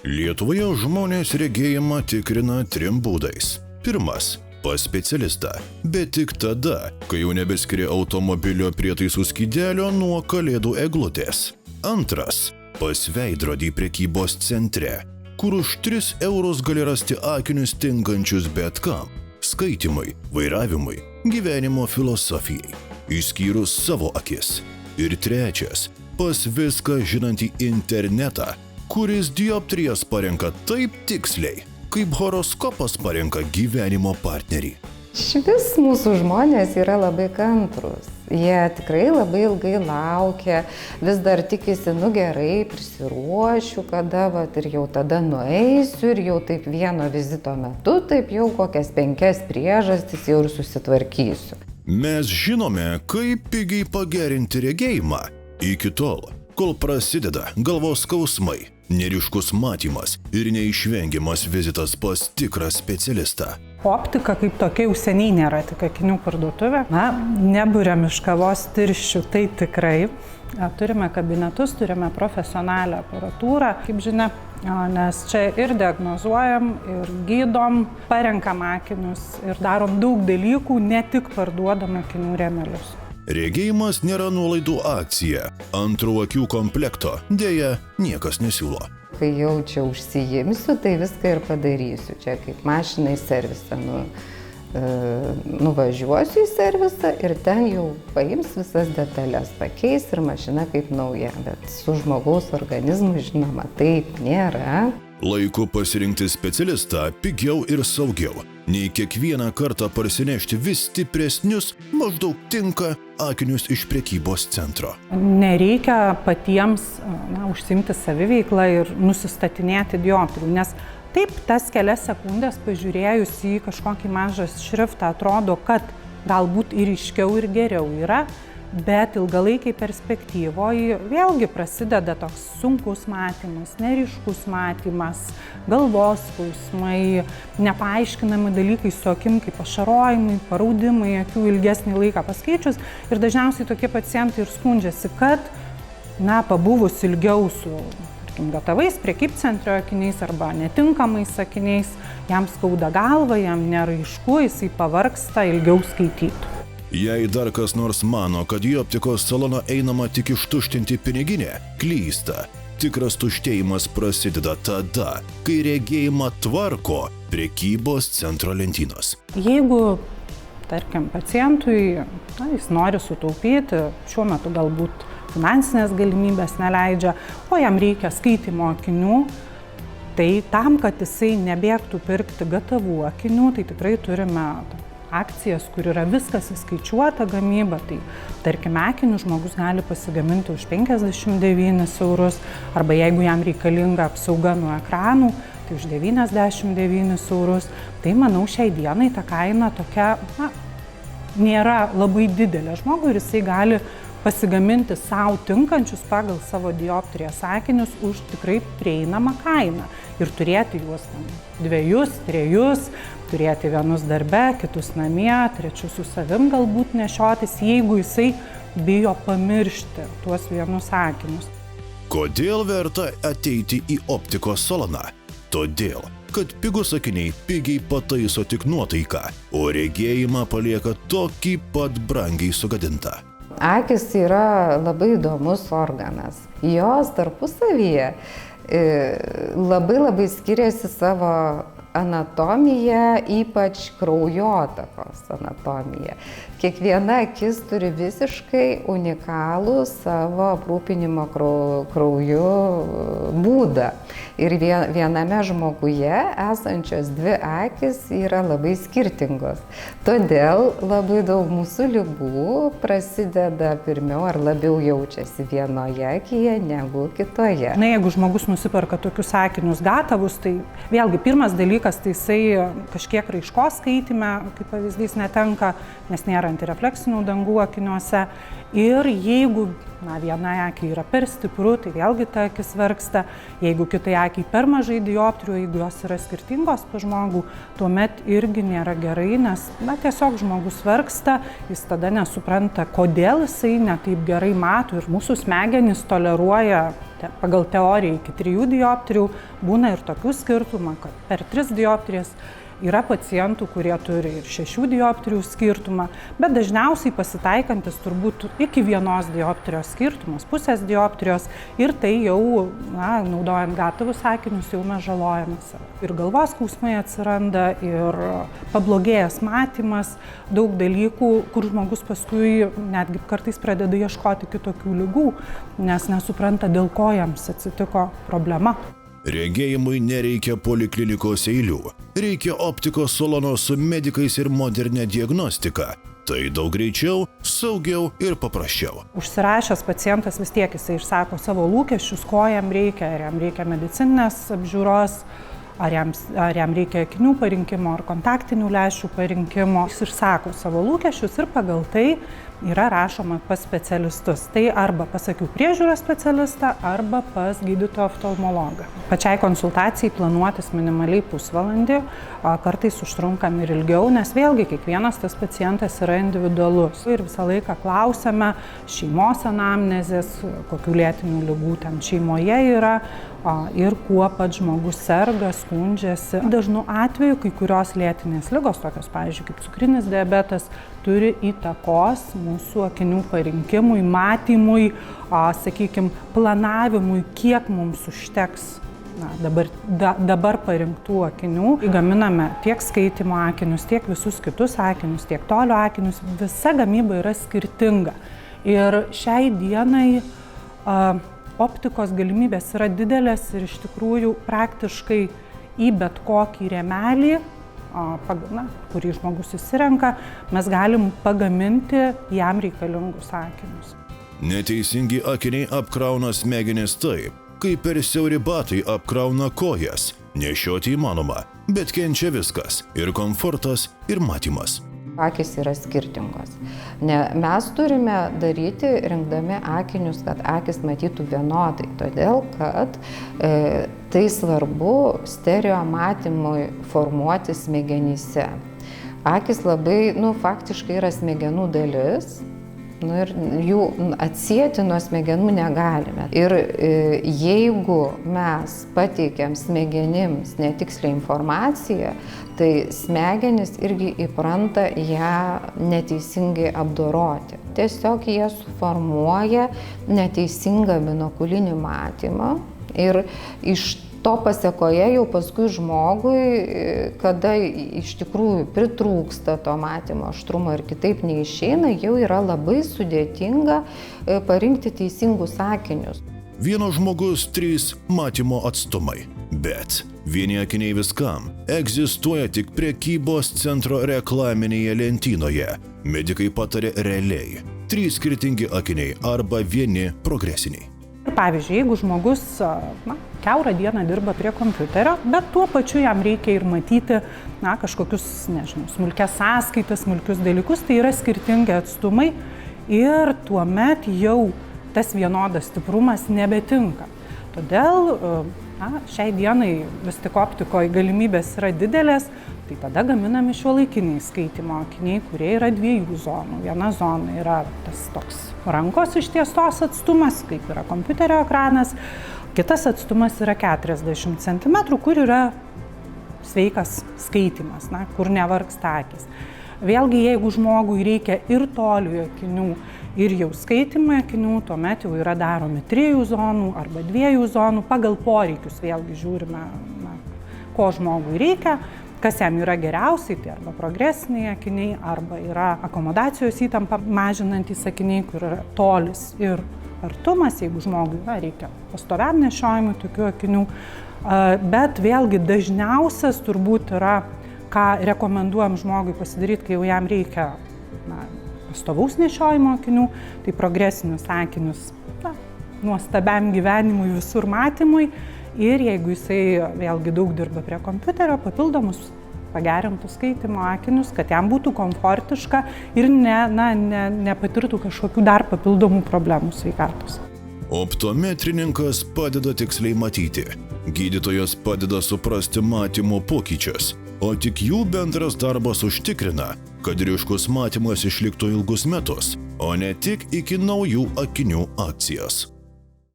Lietuvoje žmonės regėjimą tikrina 3 būdais. Pirmas – pas specialistą, bet tik tada, kai jau nebeskiria automobilio prietaisų skydelio nuo kalėdų eglutės. Antras – pas veidrodį prekybos centre, kur už 3 eurus gali rasti akinius tinkančius bet kam – skaitymui, vairavimui, gyvenimo filosofijai, išskyrus savo akis. Ir trečias – pas viską žinantį internetą, kuris dioptrijas parenka taip tiksliai, kaip horoskopas parenka gyvenimo partnerį. Švis mūsų žmonės yra labai kantrus. Jie tikrai labai ilgai laukia, vis dar tikisi, gerai, prisiruošiu, kada, ir jau tada nueisiu ir jau taip vieno vizito metu, taip jau kokias 5 priežastis jau ir susitvarkysiu. Mes žinome, kaip pigiai pagerinti regėjimą iki tol, kol prasideda galvos skausmai, neryškus matymas ir neišvengiamas vizitas pas tikrą specialistą. Optika kaip tokia jau seniai nėra tik akinių parduotuvė. Neburiam iš kavos tirščių, tai tikrai. Turime kabinetus, turime profesionalią aparatūrą, kaip žinia, nes čia ir diagnozuojam, ir gydom, parenkam akinius ir darom daug dalykų, ne tik parduodam akinių rėmelius. Regėjimas nėra nuolaidų akcija. Antrų akių komplekto dėja niekas nesiūlo. Kai jau čia užsiimsiu, tai viską ir padarysiu. Čia kaip mašinai servisą. Nuvažiuosiu į servisą ir ten jau paims visas detalės, pakeis ir mašina kaip nauja. Bet su žmogaus organizmu, žinoma, taip nėra. Laiku pasirinkti specialistą pigiau ir saugiau, nei kiekvieną kartą parsinešti vis stipresnius, maždaug tinka akinius iš prekybos centro. Nereikia patiems užsiimti saviveiklą ir nusistatinėti dioptrijų, nes taip tas kelias sekundės pažiūrėjus į kažkokį mažą šriftą atrodo, kad galbūt ir ryškiau ir geriau yra, bet ilgalaikiai perspektyvoje vėlgi prasideda toks sunkus matymas, neryškus matymas, galvos skausmai, nepaaiškinami dalykai su akim kaip ašarojimai, paraudimai, akių ilgesnį laiką paskaičius. Ir dažniausiai tokie pacientai ir skundžiasi, kad pabuvus ilgiau su gatavais prekybcentrio akiniais arba netinkamais akiniais, jam skauda galva, jam nėra aišku, jisai pavargsta ilgiau skaityti. Jei dar kas nors mano, kad į optikos saloną einama tik ištuštinti piniginę, klysta. Tikras tuštėjimas prasideda tada, kai regėjimą tvarko prekybos centro lentynos. Jeigu, tarkim, pacientui jis nori sutaupyti, šiuo metu galbūt finansinės galimybės neleidžia, o jam reikia skaitymo akinių, tai tam, kad jisai nebėgtų pirkti gatavų akinių, tai tikrai turime akcijas, kur yra viskas įskaičiuota gamyba, tai tarkime akinius žmogus gali pasigaminti už 59 eurus, arba jeigu jam reikalinga apsauga nuo ekranų, tai už 99 eurus. Tai manau šiai dienai ta kaina tokia nėra labai didelė žmogui ir jisai gali pasigaminti savo tinkančius pagal savo dioptrijas akinius už tikrai prieinamą kainą ir turėti juos 2, 3, turėti vienus darbe, kitus namie, trečius su savim galbūt nešiotis, jeigu jisai bijo pamiršti tuos vienus akinius. Kodėl verta ateiti į optikos saloną? Todėl, kad pigus akiniai pigiai pataiso tik nuotaiką, o regėjimą palieka tokį pat brangiai sugadintą. Akis yra labai įdomus organas. Jos tarpusavyje labai skiriasi savo anatomija, ypač kraujotakos anatomija. Kiekviena akis turi visiškai unikalų savo aprūpinimo krauju būdą. Ir viename žmoguje esančios 2 akis yra labai skirtingos. Todėl labai daug mūsų ligų prasideda pirmiau ar labiau jaučiasi vienoje akyje negu kitoje. Jeigu žmogus nusiperka tokius akinius gatavus, tai vėlgi pirmas dalykas, tai jisai kažkiek raiškos skaityme, kaip pavyzdys, netenka, nes nėra antirefleksinių dangų akiniuose. Ir jeigu vienai akiai yra per stipru, tai vėlgi ta akis vargsta. Jeigu kitai akiai per mažai dioptrijų, jeigu jos yra skirtingos pas žmogų, tuomet irgi nėra gerai, nes tiesiog žmogus vargsta, jis tada nesupranta, kodėl jisai ne taip gerai mato ir mūsų smegenys toleruoja pagal teoriją iki 3 dioptrijų, būna ir tokių skirtumų, kad per 3 dioptrijas. Yra pacientų, kurie turi ir 6 dioptrijų skirtumą, bet dažniausiai pasitaikantis turbūt iki 1 dioptrijos skirtumas, pusės dioptrijos, ir tai jau, naudojant gatavus akinius, jau mes žalojame save. Ir galvos skausmai atsiranda, ir pablogėjęs matymas, daug dalykų, kur žmogus paskui netgi kartais pradeda ieškoti kitokių ligų, nes nesupranta, dėl ko jiems atsitiko problema. Regėjimui nereikia poliklinikos eilių, reikia optikos salono su medikais ir modernė diagnostika. Tai daug greičiau, saugiau ir paprasčiau. Užsirašęs pacientas vis tiek jisai išsako savo lūkesčius, ko jam reikia, ar jam reikia medicininės apžiūros, ar jam reikia akinių parinkimo, ar kontaktinių lęšių parinkimo. Jis išsako savo lūkesčius ir pagal tai yra rašoma pas specialistus. Tai arba pas akių priežiūros specialistą, arba pas gydytoją oftalmologą. Pačiai konsultacijai planuotis minimaliai pusvalandį, kartais užtrunkam ir ilgiau, nes vėlgi kiekvienas tas pacientas yra individualus. Ir visą laiką klausiame šeimos anamnezės, kokių lėtinių ligų ten šeimoje yra ir kuo pats žmogus serga, skundžiasi. Dažnu atveju kai kurios lėtinės ligos, tokios pavyzdžiui kaip cukrinis diabetas, turi įtakos mūsų akinių parinkimui, matymui, planavimui, kiek mums užteks dabar parinktų akinių. Gaminame tiek skaitymo akinius, tiek visus kitus akinius, tiek tolio akinius. Visa gamyba yra skirtinga. Ir šiai dienai optikos galimybės yra didelės ir iš tikrųjų praktiškai į bet kokį rėmelį, kurį žmogus įsirenka, mes galim pagaminti jam reikalingus akinius. Neteisingi akiniai apkrauna smegenis taip, kaip per siauri batai apkrauna kojas. Nešioti įmanoma, bet kenčia viskas – ir komfortas, ir matymas. Akys yra skirtingos. Mes turime daryti, rinkdami akinius, kad akis matytų vienodai, todėl kad tai svarbu stereo matymui formuoti smegenyse. Akis labai, faktiškai yra smegenų dalis, ir jų atsieti nuo smegenų negalime. Ir jeigu mes pateikiam smegenims netikslią informaciją, tai smegenys irgi įpranta ją neteisingai apdoroti. Tiesiog jie suformuoja neteisingą binokulinį matymą ir iš to pasekoje jau paskui žmogui, kada iš tikrųjų pritrūksta to matymo aštrumo ir kitaip neišeina, jau yra labai sudėtinga parinkti teisingus akinius. Vieno žmogus 3 matymo atstumai, bet vieni akiniai viskam egzistuoja tik prekybos centro reklaminėje lentynoje. Medikai patarė realiai. 3 skirtingi akiniai arba vieni progresiniai. Pavyzdžiui, jeigu žmogus kiaurą dieną dirba prie kompiuterio, bet tuo pačiu jam reikia ir matyti kažkokius, smulkias sąskaitas, smulkius dalykus, tai yra skirtingi atstumai ir tuomet jau tas vienodas stiprumas nebetinka. Todėl šiai dienai vis tik optikoje galimybės yra didelės, tai tada gaminami šiuolaikiniai skaitymo akiniai, kurie yra 2 zonų. Viena zona yra tas toks rankos ištiestos atstumas, kaip yra kompiuterio ekranas, kitas atstumas yra 40 cm, kur yra sveikas skaitymas, kur nevargsta akys. Vėlgi, jeigu žmogui reikia ir toliųjų akinių, ir jau skaitymų akinių, tuomet jau yra daromi 3 zonų arba 2 zonų, pagal poreikius vėlgi žiūrime, ko žmogui reikia, kas jam yra geriausiai, tai arba progresiniai akiniai, arba yra akomodacijos įtampą mažinantys akiniai, kur yra tolis ir artumas, jeigu žmogui reikia pastoviam nešiojimui tokių akinių. Bet vėlgi dažniausias turbūt yra, ką rekomenduojam žmogui pasidaryti, kai jau jam reikia pastovaus nešiojimo akinių, tai progresinius akinius nuostabiam gyvenimui, visur matymui. Ir jeigu jisai vėlgi daug dirba prie kompiuterio, papildomus pagerintus skaitymo akinius, kad jam būtų komfortiška ir nepatirtų kažkokių dar papildomų problemų sveikatos. Optometrininkas padeda tiksliai matyti. Gydytojas padeda suprasti matymo pokyčius, o tik jų bendras darbas užtikrina, kad ryškus matymas išliktų ilgus metus, o ne tik iki naujų akinių akcijos.